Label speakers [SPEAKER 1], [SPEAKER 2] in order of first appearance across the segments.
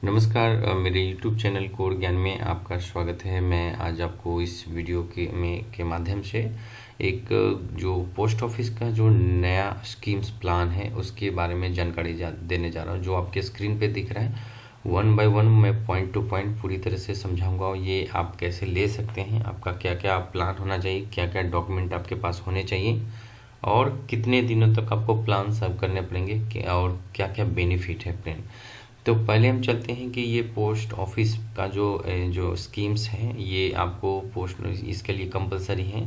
[SPEAKER 1] नमस्कार, मेरे YouTube channel code ज्ञान में आपका स्वागत है। मैं आज आपको इस वीडियो के माध्यम से एक जो पोस्ट ऑफिस का जो नया स्कीम्स प्लान है उसके बारे में जानकारी देने जा रहा हूँ। जो आपके स्क्रीन पे दिख रहा है वन बाय वन मैं पॉइंट टू पॉइंट पूरी तरह से समझाऊंगा। ये आप कैसे ले सकते हैं, आपका क्या क्या प्लान होना चाहिए, क्या क्या डॉक्यूमेंट आपके पास होने चाहिए और कितने दिनों तक आपको प्लान सर्व करने पड़ेंगे और क्या क्या बेनिफिट है फ्रेंड। तो पहले हम चलते हैं कि ये पोस्ट ऑफिस का जो स्कीम्स हैं ये आपको इसके लिए कंपलसरी है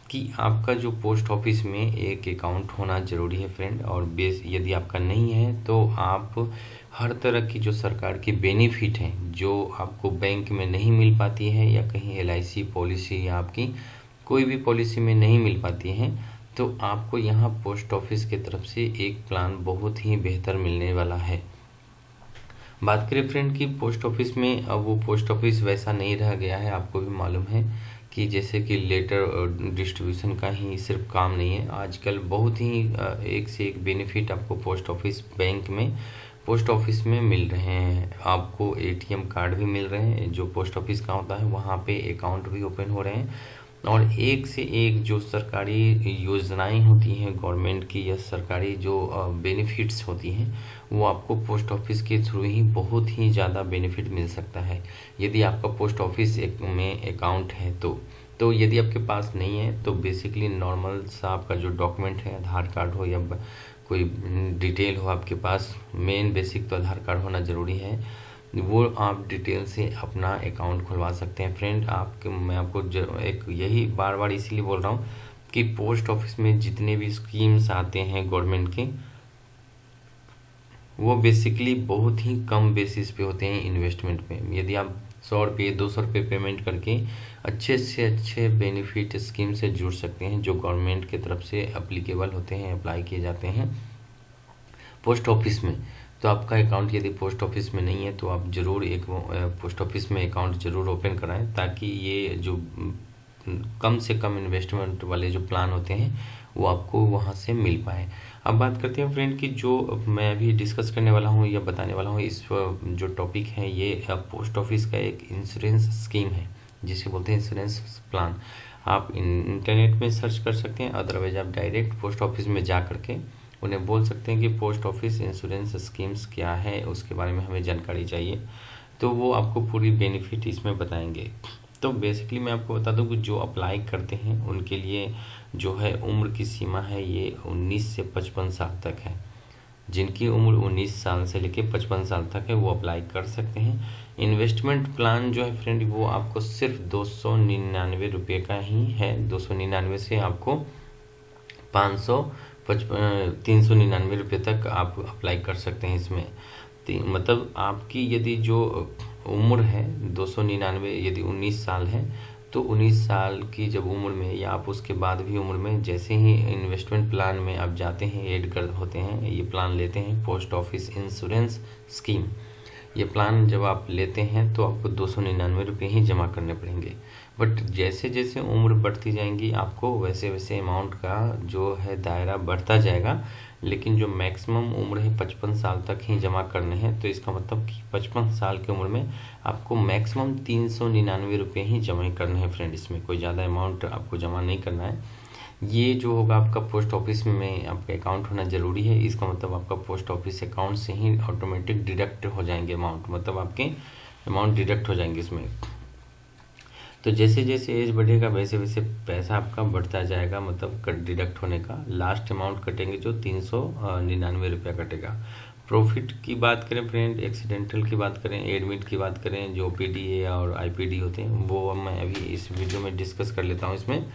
[SPEAKER 1] कि आपका जो पोस्ट ऑफिस में एक अकाउंट होना ज़रूरी है फ्रेंड। और बेस यदि आपका नहीं है तो आप हर तरह की जो सरकार की बेनिफिट हैं जो आपको बैंक में नहीं मिल पाती है या कहीं LIC पॉलिसी या आपकी कोई भी पॉलिसी में नहीं मिल पाती है, तो आपको यहाँ पोस्ट ऑफिस की तरफ से एक प्लान बहुत ही बेहतर मिलने वाला है। बात करें फ्रेंड कि पोस्ट ऑफिस में अब वो पोस्ट ऑफिस वैसा नहीं रह गया है। आपको भी मालूम है कि जैसे कि लेटर डिस्ट्रीब्यूशन का ही सिर्फ काम नहीं है, आजकल बहुत ही एक से एक बेनिफिट आपको पोस्ट ऑफिस में मिल रहे हैं। आपको ATM कार्ड भी मिल रहे हैं जो पोस्ट ऑफिस का होता है, वहाँ पे अकाउंट भी ओपन हो रहे हैं और एक से एक जो सरकारी योजनाएं होती हैं गवर्नमेंट की या सरकारी जो बेनिफिट्स होती हैं वो आपको पोस्ट ऑफिस के थ्रू ही बहुत ही ज़्यादा बेनिफिट मिल सकता है यदि आपका पोस्ट ऑफिस में अकाउंट है तो यदि आपके पास नहीं है तो बेसिकली नॉर्मल सा आपका जो डॉक्यूमेंट है, आधार कार्ड हो या कोई डिटेल हो आपके पास, मेन बेसिक तो आधार कार्ड होना ज़रूरी है, वो आप डिटेल से अपना अकाउंट खुलवा सकते हैं फ्रेंड। मैं आपको एक यही बार बार इसीलिए बोल रहा हूँ कि पोस्ट ऑफिस में जितने भी स्कीम्स आते हैं गवर्नमेंट के वो बेसिकली बहुत ही कम बेसिस पे होते हैं इन्वेस्टमेंट पे। यदि आप 100 रुपये 200 रुपये पेमेंट करके अच्छे से अच्छे बेनिफिट स्कीम से जुड़ सकते हैं जो गवर्नमेंट की तरफ से अप्लीकेबल होते हैं, अप्लाई किए जाते हैं पोस्ट ऑफिस में। तो आपका अकाउंट यदि पोस्ट ऑफिस में नहीं है तो आप ज़रूर एक पोस्ट ऑफिस में अकाउंट ज़रूर ओपन कराएं ताकि ये जो कम से कम इन्वेस्टमेंट वाले जो प्लान होते हैं वो आपको वहाँ से मिल पाए। अब बात करते हैं फ्रेंड कि जो मैं अभी डिस्कस करने वाला हूँ या बताने वाला हूँ इस जो टॉपिक है ये पोस्ट ऑफिस का एक इंश्योरेंस स्कीम है जिसे बोलते हैं इंश्योरेंस प्लान। आप इंटरनेट में सर्च कर सकते हैं, अदरवाइज आप डायरेक्ट पोस्ट ऑफिस में जा करके उन्हें बोल सकते हैं कि पोस्ट ऑफिस इंश्योरेंस स्कीम्स क्या है, उसके बारे में हमें जानकारी चाहिए, तो वो आपको पूरी बेनिफिट इसमें बताएंगे। तो बेसिकली मैं आपको बता दूं कि जो अप्लाई करते हैं उनके लिए जो है उम्र की सीमा है ये 19 से 55 साल तक है। जिनकी उम्र 19 साल से लेकर 55 साल तक है वो अप्लाई कर सकते हैं। इन्वेस्टमेंट प्लान जो है फ्रेंड वो आपको सिर्फ 299 रुपये का ही है। 299 से आपको 399 रुपये तक आप अप्लाई कर सकते हैं इसमें। मतलब आपकी यदि जो उम्र है 299, यदि 19 साल है तो 19 साल की जब उम्र में या आप उसके बाद भी उम्र में जैसे ही इन्वेस्टमेंट प्लान में आप जाते हैं, ऐड कर होते हैं, ये प्लान लेते हैं पोस्ट ऑफिस इंश्योरेंस स्कीम, ये प्लान जब आप लेते हैं तो आपको 299 रुपये ही जमा करने पड़ेंगे। बट जैसे जैसे उम्र बढ़ती जाएंगी आपको वैसे वैसे अमाउंट का जो है दायरा बढ़ता जाएगा, लेकिन जो मैक्सिमम उम्र है 55 साल तक ही जमा करने हैं। तो इसका मतलब कि 55 साल की उम्र में आपको मैक्सिमम 399 रुपये ही जमा करने हैं फ्रेंड। इसमें कोई ज़्यादा अमाउंट आपको जमा नहीं करना है। ये जो होगा आपका पोस्ट ऑफिस में आपका अकाउंट होना ज़रूरी है। इसका मतलब आपका पोस्ट ऑफिस अकाउंट से ही ऑटोमेटिक डिडक्ट हो जाएंगे अमाउंट, मतलब आपके अमाउंट डिडक्ट हो जाएंगे इसमें। तो जैसे जैसे एज बढ़ेगा वैसे वैसे पैसा आपका बढ़ता जाएगा, मतलब डिडक्ट होने का लास्ट अमाउंट कटेंगे जो 399 रुपया कटेगा। प्रॉफिट की बात करें फ्रेंड, एक्सीडेंटल की बात करें, एडमिट की बात करें, जो PDA और IPD होते हैं वो मैं अभी इस वीडियो में डिस्कस कर लेता हूँ इसमें।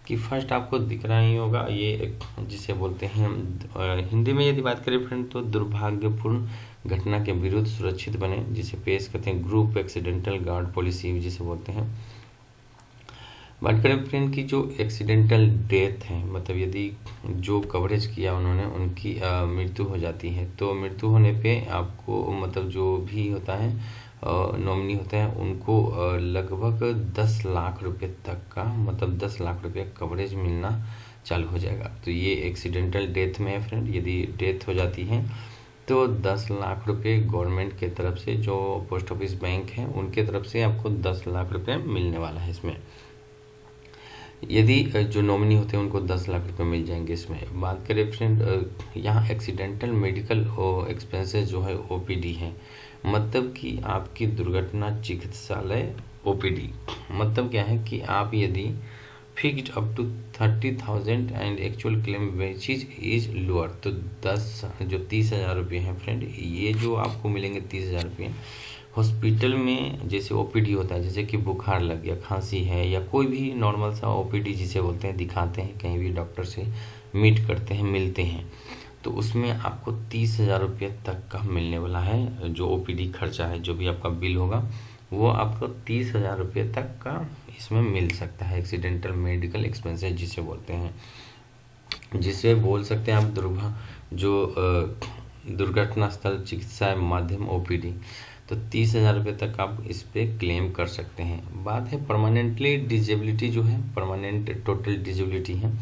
[SPEAKER 1] कि फर्स्ट आपको दिख रहा ही होगा ये जिसे बोलते हैं हिंदी में यदि बात करें फ्रेंड तो दुर्भाग्यपूर्ण घटना के विरुद्ध सुरक्षित बने, जिसे पेश करते हैं ग्रुप एक्सीडेंटल गार्ड पॉलिसी जिसे बोलते हैं। बात करें फ्रेंड की जो एक्सीडेंटल डेथ है, मतलब यदि जो कवरेज किया उन्होंने उनकी मृत्यु हो जाती है तो मृत्यु होने पे आपको मतलब जो भी होता है नॉमिनी होता है उनको लगभग 10 लाख रुपए तक का, मतलब 10 लाख रुपये कवरेज मिलना चालू हो जाएगा। तो ये एक्सीडेंटल डेथ में है फ्रेंड। यदि डेथ हो जाती है तो 10 लाख रुपए गवर्नमेंट के तरफ से, जो पोस्ट ऑफिस बैंक है उनके तरफ से आपको 10 लाख रुपए मिलने वाला है इसमें। यदि जो नॉमिनी होते हैं उनको 10 लाख रुपए मिल जाएंगे इसमें। बात करें फ्रेंड, यहाँ एक्सीडेंटल मेडिकल एक्सपेंसेस जो है ओपीडी है, मतलब कि आपकी दुर्घटना चिकित्सालय ओपीडी। मतलब क्या है कि आप यदि fixed up to 30,000 and actual claim which is lower, तो 30,000 रुपये हैं फ्रेंड, ये जो आपको मिलेंगे 30,000 रुपये हॉस्पिटल में। जैसे ओपीडी होता है, जैसे कि बुखार लग गया, खांसी है, या कोई भी नॉर्मल सा ओपीडी जिसे बोलते हैं, दिखाते हैं कहीं भी डॉक्टर से मीट करते हैं, मिलते हैं, तो उसमें आपको 30,000 रुपये तक का मिलने वाला है। जो ओपीडी खर्चा है, जो भी आपका बिल होगा, वो आपको 30,000 रुपये तक का इसमें मिल सकता है। एक्सीडेंटल मेडिकल एक्सपेंसेस जिसे बोलते हैं, जिसे बोल सकते हैं आप दुर्घटना स्थल चिकित्सा माध्यम ओपीडी। तो 30,000 रुपये तक आप इस पे क्लेम कर सकते हैं। बात है परमानेंटली डिजेबिलिटी, जो है परमानेंट टोटल डिजेबिलिटी है,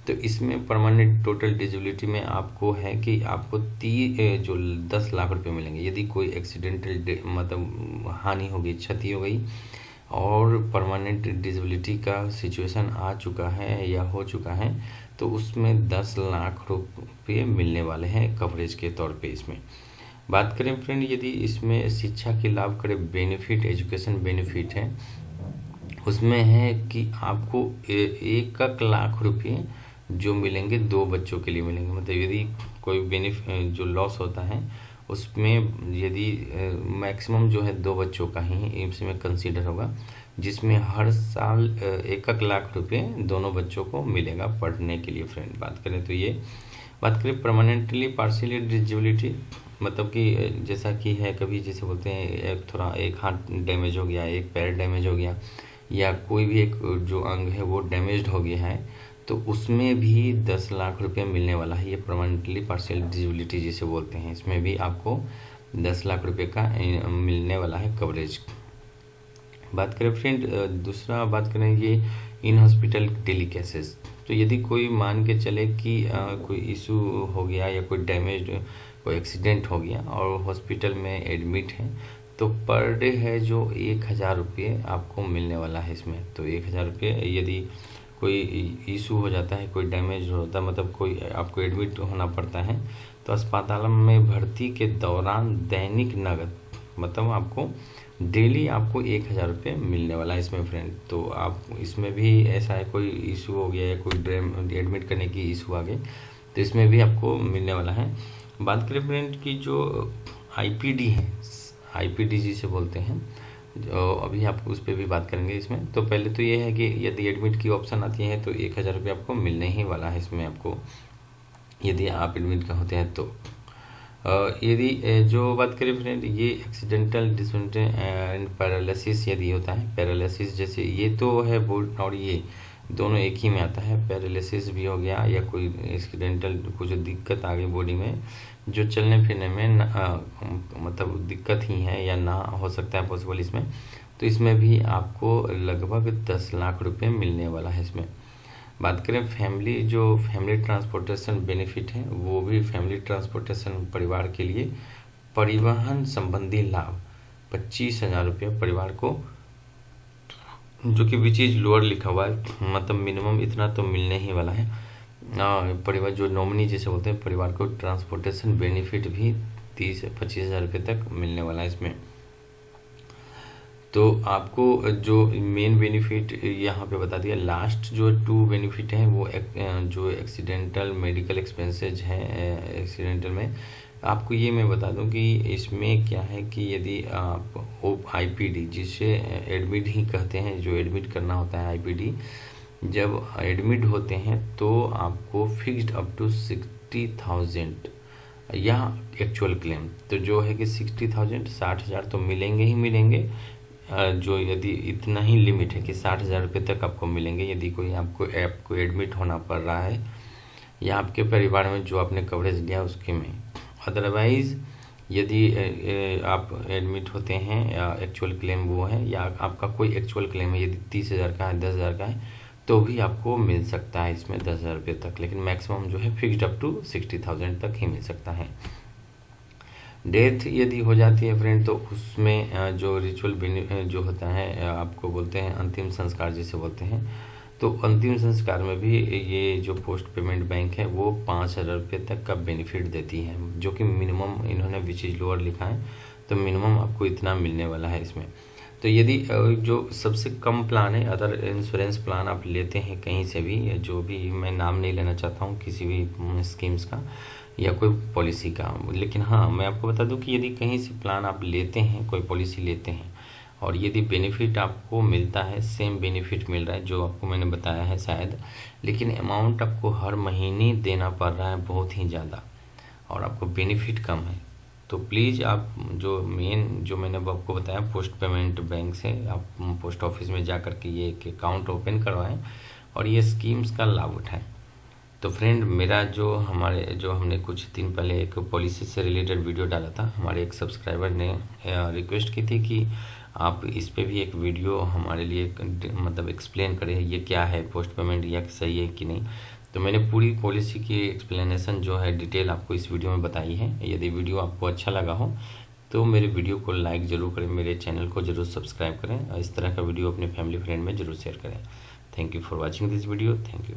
[SPEAKER 1] तो इसमें परमानेंट टोटल डिजेबिलिटी में आपको है कि आपको 10 लाख रुपए मिलेंगे यदि कोई एक्सीडेंटल मतलब हानि हो गई, क्षति हो गई, और परमानेंट डिसेबिलिटी का सिचुएशन आ चुका है या हो चुका है, तो उसमें 10 लाख रुपये मिलने वाले हैं कवरेज के तौर पे इसमें। बात करें फ्रेंड, यदि इसमें शिक्षा के लाभ करें, बेनिफिट, एजुकेशन बेनिफिट है, उसमें है कि आपको 1 लाख रुपये जो मिलेंगे 2 बच्चों के लिए मिलेंगे। मतलब यदि कोई बेनिफिट जो लॉस होता है उसमें यदि मैक्सिमम जो है 2 बच्चों का ही इसमें कंसीडर होगा, जिसमें हर साल 1 लाख रुपये दोनों बच्चों को मिलेगा पढ़ने के लिए फ्रेंड। बात करें तो ये बात करें परमानेंटली पार्शियली डिसेबिलिटी, मतलब कि जैसा कि है कभी जैसे बोलते हैं एक हाथ डैमेज हो गया, एक पैर डैमेज हो गया, या कोई भी एक जो अंग है वो डैमेज्ड हो गया है, तो उसमें भी 10 लाख रुपये मिलने वाला है। ये परमानेंटली पार्शियल डिसेबिलिटी जिसे बोलते हैं, इसमें भी आपको 10 लाख रुपये का मिलने वाला है कवरेज। बात करें फ्रेंड, दूसरा बात करें ये इन हॉस्पिटल डेली केसेस। तो यदि कोई मान के चले कि कोई इशू हो गया या कोई डैमेज, कोई एक्सीडेंट हो गया और हॉस्पिटल में एडमिट है, तो पर डे है जो 1,000 रुपये आपको मिलने वाला है इसमें। तो 1,000 रुपये यदि कोई इशू हो जाता है, कोई डैमेज होता है, मतलब कोई आपको एडमिट होना पड़ता है, तो अस्पताल में भर्ती के दौरान दैनिक नगद, मतलब आपको डेली आपको 1,000 रुपये मिलने वाला है इसमें फ्रेंड। तो आप इसमें भी ऐसा है कोई इशू हो गया या कोई एडमिट करने की इशू आ गई, तो इसमें भी आपको मिलने वाला है। बात करें फ्रेंड की जो आईपीडी है, आईपीडी जिसे बोलते हैं, जो अभी आपको उस पर भी बात करेंगे इसमें। तो पहले तो ये है कि यदि एडमिट की ऑप्शन आती है तो 1,000 रुपये आपको मिलने ही वाला है इसमें आपको, यदि आप एडमिट का होते हैं तो। यदि जो बात करें फ्रेंड, ये एक्सीडेंटल डिसेबिलिटी एंड पैरालिसिस यदि होता है, पैरालिसिस जैसे ये तो है बोर्ड और ये दोनों एक ही में आता है। पैरालिसिस भी हो गया या कोई एक्सीडेंटल कुछ दिक्कत आ गई बॉडी में, जो चलने फिरने में मतलब दिक्कत ही है या ना हो सकता है पॉसिबल इसमें, तो इसमें भी आपको लगभग 10 लाख रुपये मिलने वाला है इसमें। बात करें फैमिली ट्रांसपोर्टेशन बेनिफिट है, वो भी फैमिली ट्रांसपोर्टेशन परिवार के लिए परिवहन संबंधी लाभ 25,000 रुपये परिवार को, जो कि विच इज लोअर लिखा हुआ है, मतलब मिनिमम इतना तो मिलने ही वाला है। परिवार जो नॉमिनी जिसे बोलते हैं, परिवार को ट्रांसपोर्टेशन बेनिफिट भी 30 से 25,000 रुपये तक मिलने वाला है इसमें। तो आपको जो मेन बेनिफिट यहाँ पे बता दिया। लास्ट जो 2 बेनिफिट हैं वो जो एक्सीडेंटल मेडिकल एक्सपेंसेज हैं एक्सीडेंटल में, आपको ये मैं बता दूं कि इसमें क्या है कि यदि आप आईपीडी जिसे एडमिट ही कहते हैं, जो एडमिट करना होता है आईपीडी, जब एडमिट होते हैं तो आपको फिक्स्ड अप टू 60,000 या एक्चुअल क्लेम, तो जो है कि 60,000 60,000 तो मिलेंगे ही मिलेंगे। जो यदि इतना ही लिमिट है कि 60,000 रुपये तक आपको मिलेंगे यदि कोई आपको एडमिट होना पड़ रहा है या आपके परिवार में जो आपने कवरेज लिया उसके में। अदरवाइज़ यदि आप एडमिट होते हैं या एक्चुअल क्लेम वो है, या आपका कोई एक्चुअल क्लेम है, यदि 30,000 का है, 10,000 का है, तो भी आपको मिल सकता है इसमें 10,000 रुपये तक, लेकिन मैक्सिमम जो है फिक्स्ड अप टू 60,000 तक ही मिल सकता है। डेथ यदि हो जाती है फ्रेंड, तो उसमें जो रिचुअल जो होता है, आपको बोलते हैं अंतिम संस्कार जिसे बोलते हैं, तो अंतिम संस्कार में भी ये जो पोस्ट पेमेंट बैंक है वो 5,000 रुपये तक का बेनिफिट देती है, जो कि मिनिमम इन्होंने विच इज़ लोअर लिखा है, तो मिनिमम आपको इतना मिलने वाला है इसमें। तो यदि जो सबसे कम प्लान है, अदर इंश्योरेंस प्लान आप लेते हैं कहीं से भी, जो भी मैं नाम नहीं लेना चाहता हूँ किसी भी स्कीम्स का या कोई पॉलिसी का, लेकिन हाँ मैं आपको बता दूं कि यदि कहीं से प्लान आप लेते हैं, कोई पॉलिसी लेते हैं, और यदि बेनिफिट आपको मिलता है, सेम बेनिफिट मिल रहा है जो आपको मैंने बताया है शायद, लेकिन अमाउंट आपको हर महीने देना पड़ रहा है बहुत ही ज़्यादा और आपको बेनिफिट कम है, तो प्लीज़ आप जो मैंने अब आपको बताया पोस्ट पेमेंट बैंक से आप पोस्ट ऑफिस में जा कर के ये एक अकाउंट ओपन करवाएं और ये स्कीम्स का लाभ उठाएं। तो फ्रेंड, मेरा जो हमने कुछ दिन पहले एक पॉलिसी से रिलेटेड वीडियो डाला था, हमारे एक सब्सक्राइबर ने रिक्वेस्ट की थी कि आप इस पे भी एक वीडियो हमारे लिए मतलब एक्सप्लेन करें, ये क्या है पोस्ट पेमेंट, या सही है कि नहीं। तो मैंने पूरी पॉलिसी की एक्सप्लेनेशन जो है डिटेल आपको इस वीडियो में बताई है। यदि वीडियो आपको अच्छा लगा हो तो मेरे वीडियो को लाइक ज़रूर करें, मेरे चैनल को ज़रूर सब्सक्राइब करें और इस तरह का वीडियो अपने फैमिली फ्रेंड में ज़रूर शेयर करें। Thank you for watching this video. Thank you.